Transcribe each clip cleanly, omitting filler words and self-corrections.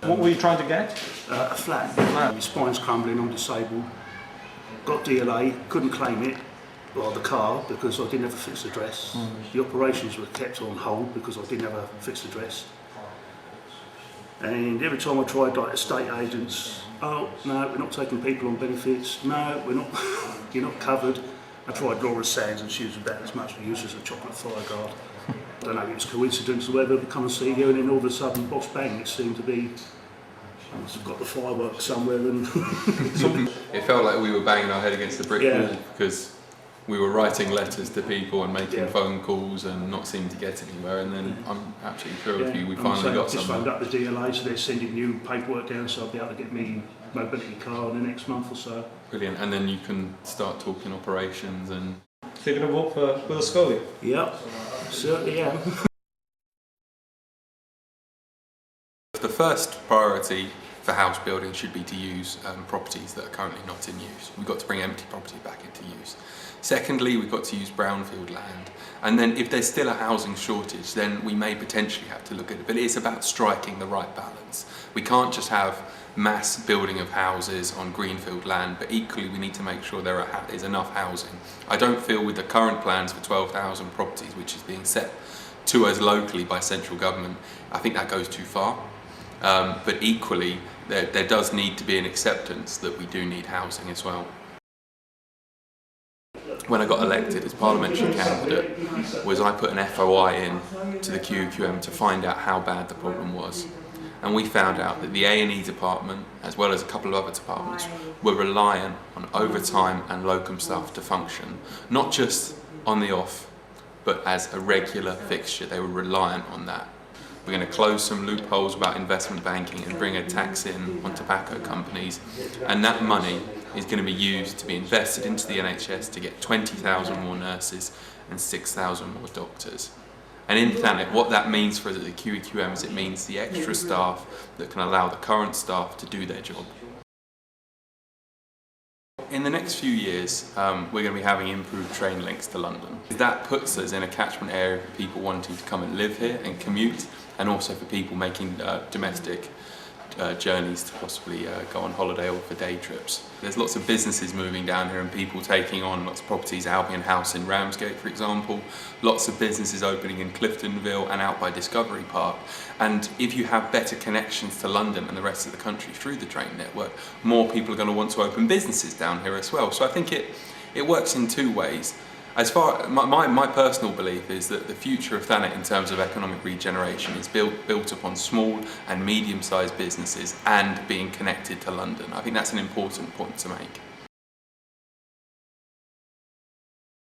What were you trying to get? A flat. My spine's crumbling, I'm disabled. Got DLA, couldn't claim it, or the car, because I didn't have a fixed address. The operations were kept on hold because I didn't have a fixed address. And every time I tried, like estate agents, oh no, we're not taking people on benefits, no, we're not, you're not covered. I tried Laura Sands and she was about as much use as a chocolate fire guard. I don't know if it was coincidence or whether we come and see you, and then all of a sudden, boss bang, it seemed to be, I must have got the fireworks somewhere. And it felt like we were banging our head against the brick wall because we were writing letters to people and making phone calls and not seeming to get anywhere, and then I'm absolutely thrilled with you, we finally got somewhere. I just phoned up the DLA, so they're sending new paperwork down, so I'll be able to get me mobility car in the next month or so. Brilliant, and then you can start talking operations and... So you're going to work for Will Scully? Yep, certainly am. The first priority for house building should be to use properties that are currently not in use. We've got to bring empty property back into use. Secondly, we've got to use brownfield land. And then if there's still a housing shortage, then we may potentially have to look at it. But it's about striking the right balance. We can't just have mass building of houses on greenfield land, but equally we need to make sure there is enough housing. I don't feel with the current plans for 12,000 properties, which is being set to us locally by central government, I think that goes too far. But equally, there does need to be an acceptance that we do need housing as well. When I got elected as parliamentary candidate, I put an FOI in to the QEQM to find out how bad the problem was. And we found out that the A&E department, as well as a couple of other departments, were reliant on overtime and locum staff to function, not just on the off, but as a regular fixture. They were reliant on that. We're going to close some loopholes about investment banking and bring a tax in on tobacco companies, and that money is going to be used to be invested into the NHS to get 20,000 more nurses and 6,000 more doctors. And in Thanet, what that means for us at the QEQM is it means the extra staff that can allow the current staff to do their job. In the next few years, we're going to be having improved train links to London. That puts us in a catchment area for people wanting to come and live here and commute, and also for people making domestic journeys to possibly go on holiday or for day trips. There's lots of businesses moving down here and people taking on lots of properties. Albion House in Ramsgate, for example. Lots of businesses opening in Cliftonville and out by Discovery Park. And if you have better connections to London and the rest of the country through the train network, more people are going to want to open businesses down here as well. So I think it works in two ways. As far my personal belief is that the future of Thanet in terms of economic regeneration is built upon small and medium-sized businesses and being connected to London. I think that's an important point to make.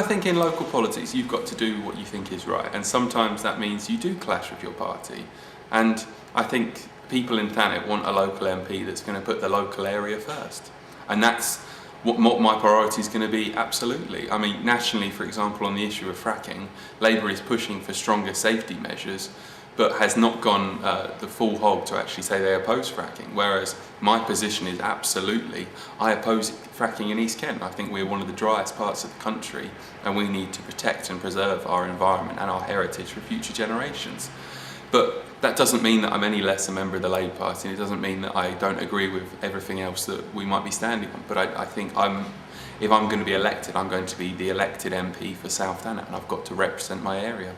I think in local politics you've got to do what you think is right, and sometimes that means you do clash with your party. And I think people in Thanet want a local MP that's going to put the local area first. And that's what my priority is going to be, absolutely. I mean, nationally, for example, on the issue of fracking, Labour is pushing for stronger safety measures, but has not gone the full hog to actually say they oppose fracking, whereas my position is absolutely, I oppose fracking in East Kent. I think we're one of the driest parts of the country, and we need to protect and preserve our environment and our heritage for future generations. But that doesn't mean that I'm any less a member of the Labour Party, and it doesn't mean that I don't agree with everything else that we might be standing on. But I think if I'm going to be elected, I'm going to be the elected MP for South Thanet, and I've got to represent my area.